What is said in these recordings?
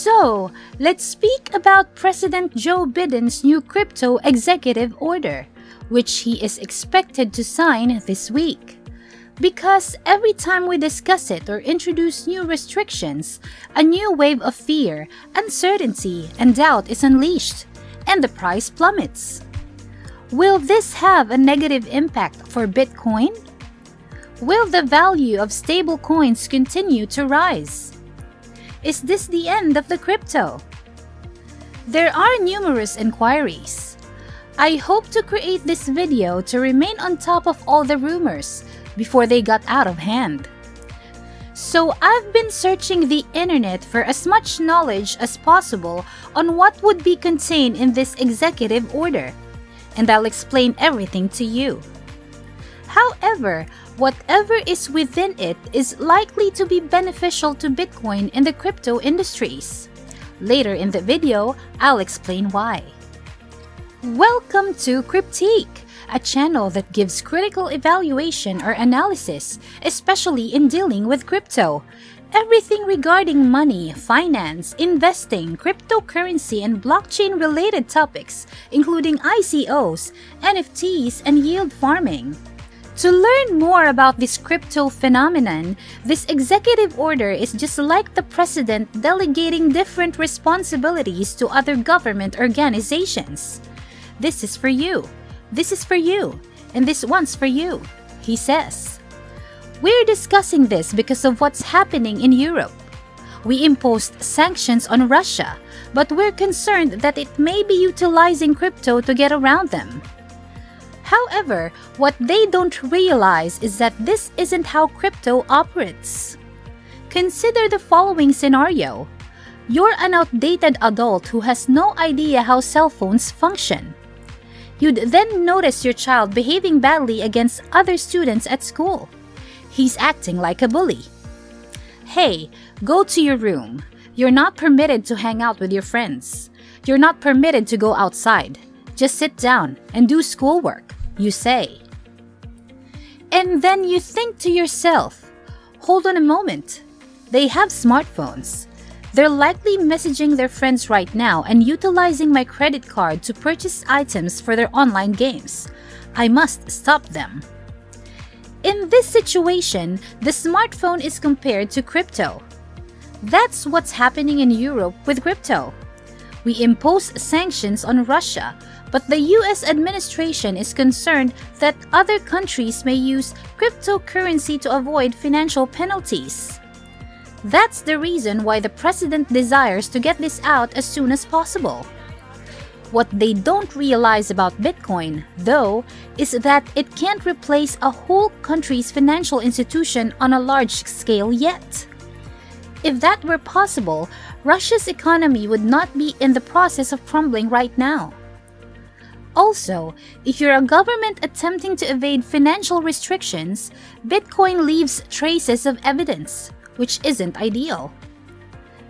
So, let's speak about President Joe Biden's new crypto executive order, which he is expected to sign this week. Because every time we discuss it or introduce new restrictions, a new wave of fear, uncertainty, and doubt is unleashed, and the price plummets. Will this have a negative impact for Bitcoin? Will the value of stablecoins continue to rise? Is this the end of the crypto? There are numerous inquiries. I hope to create this video to remain on top of all the rumors before they got out of hand. So I've been searching the internet for as much knowledge as possible on what would be contained in this executive order, and I'll explain everything to you. However, whatever is within it is likely to be beneficial to Bitcoin in the crypto industries. Later in the video, I'll explain why. Welcome to Cryptique, a channel that gives critical evaluation or analysis, especially in dealing with crypto. Everything regarding money, finance, investing, cryptocurrency, and blockchain-related topics, including ICOs, NFTs, and yield farming. To learn more about this crypto phenomenon, this executive order is just like the president delegating different responsibilities to other government organizations. This is for you, this is for you, and this one's for you, he says. We're discussing this because of what's happening in Europe. We imposed sanctions on Russia, but we're concerned that it may be utilizing crypto to get around them. However, what they don't realize is that this isn't how crypto operates. Consider the following scenario. You're an outdated adult who has no idea how cell phones function. You'd then notice your child behaving badly against other students at school. He's acting like a bully. Hey, go to your room. You're not permitted to hang out with your friends. You're not permitted to go outside. Just sit down and do schoolwork, you say. And then you think to yourself, hold on a moment. They have smartphones. They're likely messaging their friends right now and utilizing my credit card to purchase items for their online games. I must stop them. In this situation, the smartphone is compared to crypto. That's what's happening in Europe with crypto. We impose sanctions on Russia, but the US administration is concerned that other countries may use cryptocurrency to avoid financial penalties. That's the reason why the president desires to get this out as soon as possible. What they don't realize about Bitcoin, though, is that it can't replace a whole country's financial institution on a large scale yet. If that were possible, Russia's economy would not be in the process of crumbling right now. Also, if you're a government attempting to evade financial restrictions, Bitcoin leaves traces of evidence, which isn't ideal.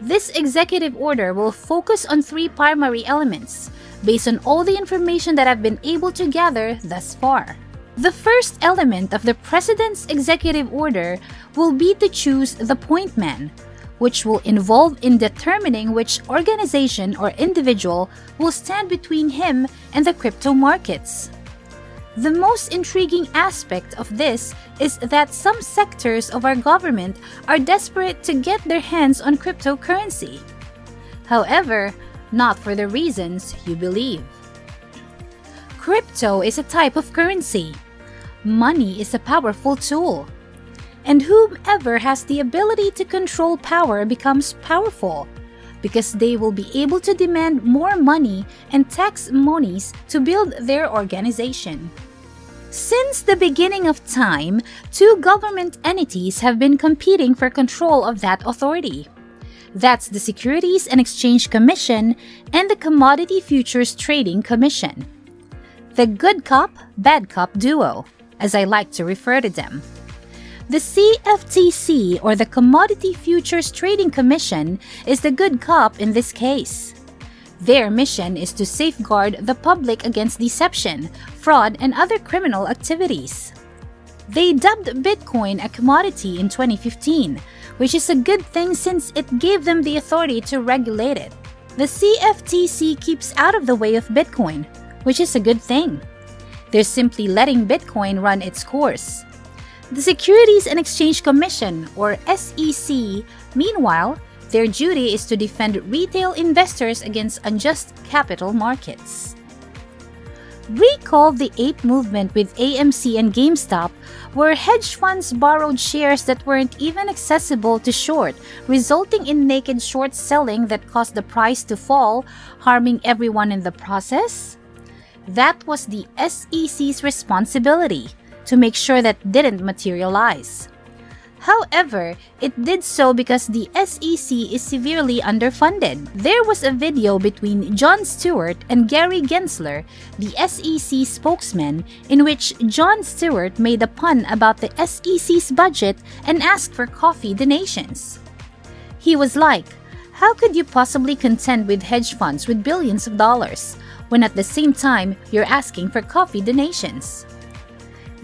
This executive order will focus on three primary elements, based on all the information that I've been able to gather thus far. The first element of the President's executive order will be to choose the point man, which will involve in determining which organization or individual will stand between him and the crypto markets. The most intriguing aspect of this is that some sectors of our government are desperate to get their hands on cryptocurrency. However, not for the reasons you believe. Crypto is a type of currency. Money is a powerful tool. And whomever has the ability to control power becomes powerful, because they will be able to demand more money and tax monies to build their organization. Since the beginning of time, two government entities have been competing for control of that authority. That's the Securities and Exchange Commission and the Commodity Futures Trading Commission. The good cop, bad cop duo, as I like to refer to them. The CFTC, or the Commodity Futures Trading Commission, is the good cop in this case. Their mission is to safeguard the public against deception, fraud, and other criminal activities. They dubbed Bitcoin a commodity in 2015, which is a good thing since it gave them the authority to regulate it. The CFTC keeps out of the way of Bitcoin, which is a good thing. They're simply letting Bitcoin run its course. The Securities and Exchange Commission, or SEC, meanwhile, their duty is to defend retail investors against unjust capital markets. Recall the ape movement with AMC and GameStop, where hedge funds borrowed shares that weren't even accessible to short, resulting in naked short selling that caused the price to fall, harming everyone in the process? That was the SEC's responsibility, to make sure that didn't materialize. However, it did so because the SEC is severely underfunded. There was a video between Jon Stewart and Gary Gensler, the SEC spokesman, in which Jon Stewart made a pun about the SEC's budget and asked for coffee donations. He was like, "How could you possibly contend with hedge funds with billions of dollars, when at the same time you're asking for coffee donations?"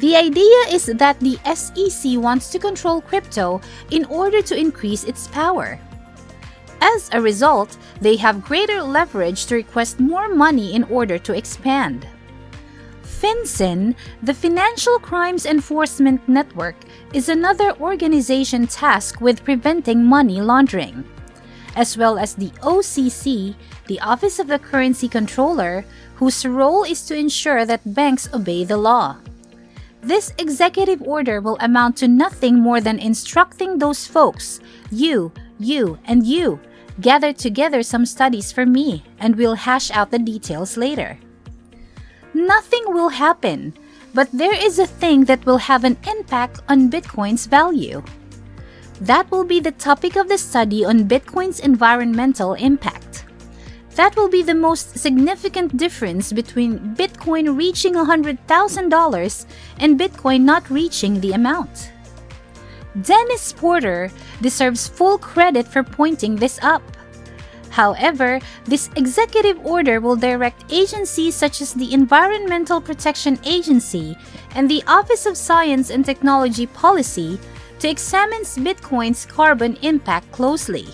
The idea is that the SEC wants to control crypto in order to increase its power. As a result, they have greater leverage to request more money in order to expand. FinCEN, the Financial Crimes Enforcement Network, is another organization tasked with preventing money laundering, as well as the OCC, the Office of the Currency Controller, whose role is to ensure that banks obey the law. This executive order will amount to nothing more than instructing those folks, you, and you, gather together some studies for me, and we'll hash out the details later. Nothing will happen, but there is a thing that will have an impact on Bitcoin's value. That will be the topic of the study on Bitcoin's environmental impact. That will be the most significant difference between Bitcoin reaching $100,000 and Bitcoin not reaching the amount. Dennis Porter deserves full credit for pointing this up. However, this executive order will direct agencies such as the Environmental Protection Agency and the Office of Science and Technology Policy to examine Bitcoin's carbon impact closely.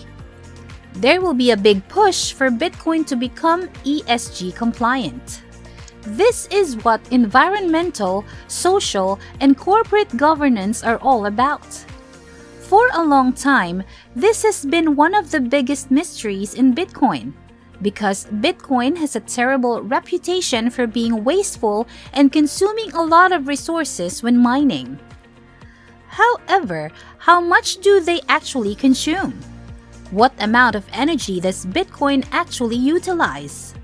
There will be a big push for Bitcoin to become ESG compliant. This is what environmental, social, and corporate governance are all about. For a long time, this has been one of the biggest mysteries in Bitcoin, because Bitcoin has a terrible reputation for being wasteful and consuming a lot of resources when mining. However, how much do they actually consume? What amount of energy does Bitcoin actually utilize?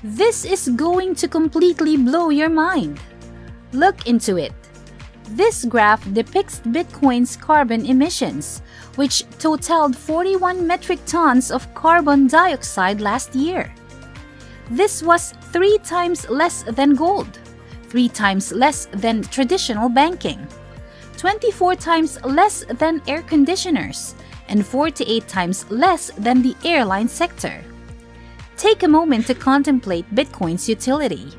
This is going to completely blow your mind. Look into it. This graph depicts Bitcoin's carbon emissions, which totaled 41 metric tons of carbon dioxide last year. This was 3 times less than gold, 3 times less than traditional banking, 24 times less than air conditioners, and 48 times less than the airline sector. Take a moment to contemplate Bitcoin's utility.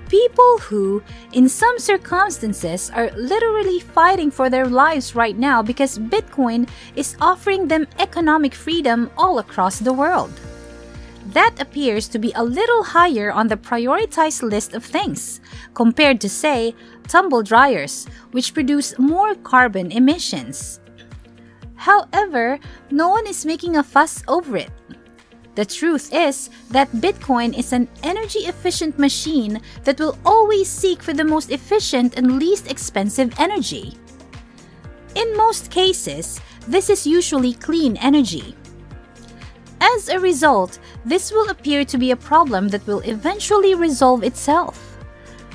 People who, in some circumstances, are literally fighting for their lives right now because Bitcoin is offering them economic freedom all across the world. That appears to be a little higher on the prioritized list of things, compared to, say, tumble dryers, which produce more carbon emissions. However, no one is making a fuss over it. The truth is that Bitcoin is an energy-efficient machine that will always seek for the most efficient and least expensive energy. In most cases, this is usually clean energy. As a result, this will appear to be a problem that will eventually resolve itself.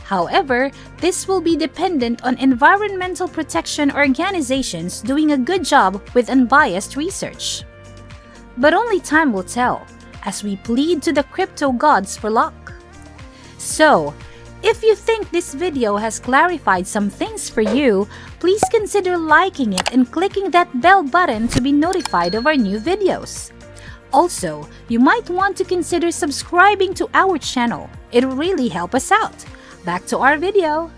However, this will be dependent on environmental protection organizations doing a good job with unbiased research. But only time will tell, as we plead to the crypto gods for luck. So, if you think this video has clarified some things for you, please consider liking it and clicking that bell button to be notified of our new videos. Also, you might want to consider subscribing to our channel. It'll really help us out. Back to our video.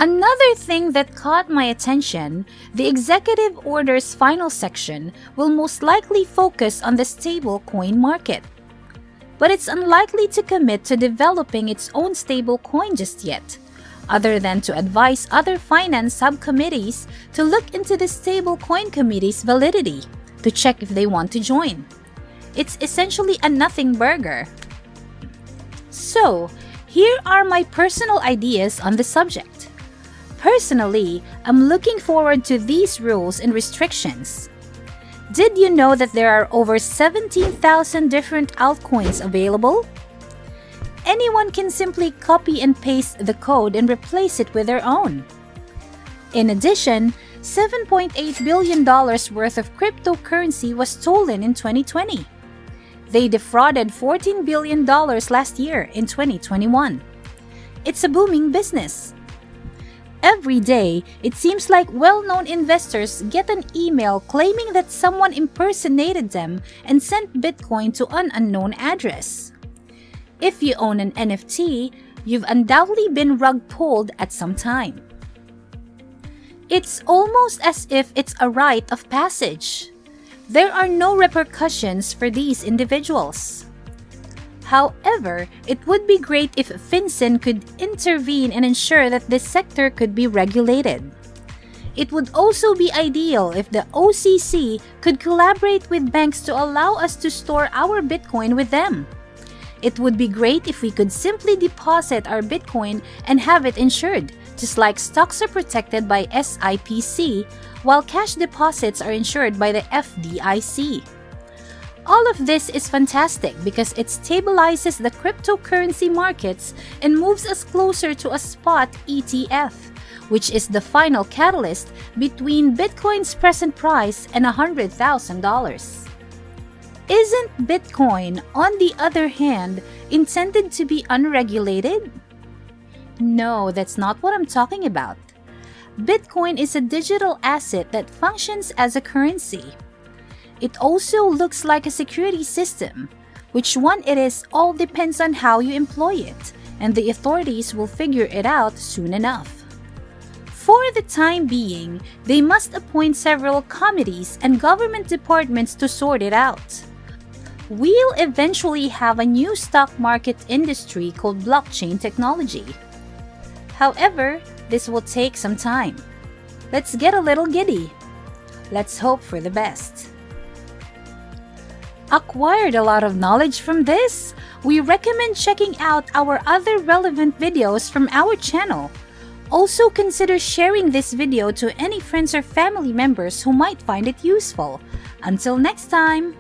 Another thing that caught my attention, the executive order's final section will most likely focus on the stablecoin market. But it's unlikely to commit to developing its own stablecoin just yet, other than to advise other finance subcommittees to look into the stablecoin committee's validity to check if they want to join. It's essentially a nothing burger. So, here are my personal ideas on the subject. Personally, I'm looking forward to these rules and restrictions. Did you know that there are over 17,000 different altcoins available? Anyone can simply copy and paste the code and replace it with their own. In addition, $7.8 billion worth of cryptocurrency was stolen in 2020. They defrauded $14 billion last year in 2021. It's a booming business. Every day, it seems like well-known investors get an email claiming that someone impersonated them and sent Bitcoin to an unknown address. If you own an NFT, you've undoubtedly been rug-pulled at some time. It's almost as if it's a rite of passage. There are no repercussions for these individuals. However, it would be great if FinCEN could intervene and ensure that this sector could be regulated. It would also be ideal if the OCC could collaborate with banks to allow us to store our Bitcoin with them. It would be great if we could simply deposit our Bitcoin and have it insured, just like stocks are protected by SIPC, while cash deposits are insured by the FDIC. All of this is fantastic because it stabilizes the cryptocurrency markets and moves us closer to a spot ETF, which is the final catalyst between Bitcoin's present price and $100,000. Isn't Bitcoin, on the other hand, intended to be unregulated? No, that's not what I'm talking about. Bitcoin is a digital asset that functions as a currency. It also looks like a security system. Which one it is all depends on how you employ it, and the authorities will figure it out soon enough. For the time being, they must appoint several committees and government departments to sort it out. We'll eventually have a new stock market industry called blockchain technology. However, this will take some time. Let's get a little giddy. Let's hope for the best. Acquired a lot of knowledge from this? We recommend checking out our other relevant videos from our channel. Also consider sharing this video to any friends or family members who might find it useful. Until next time!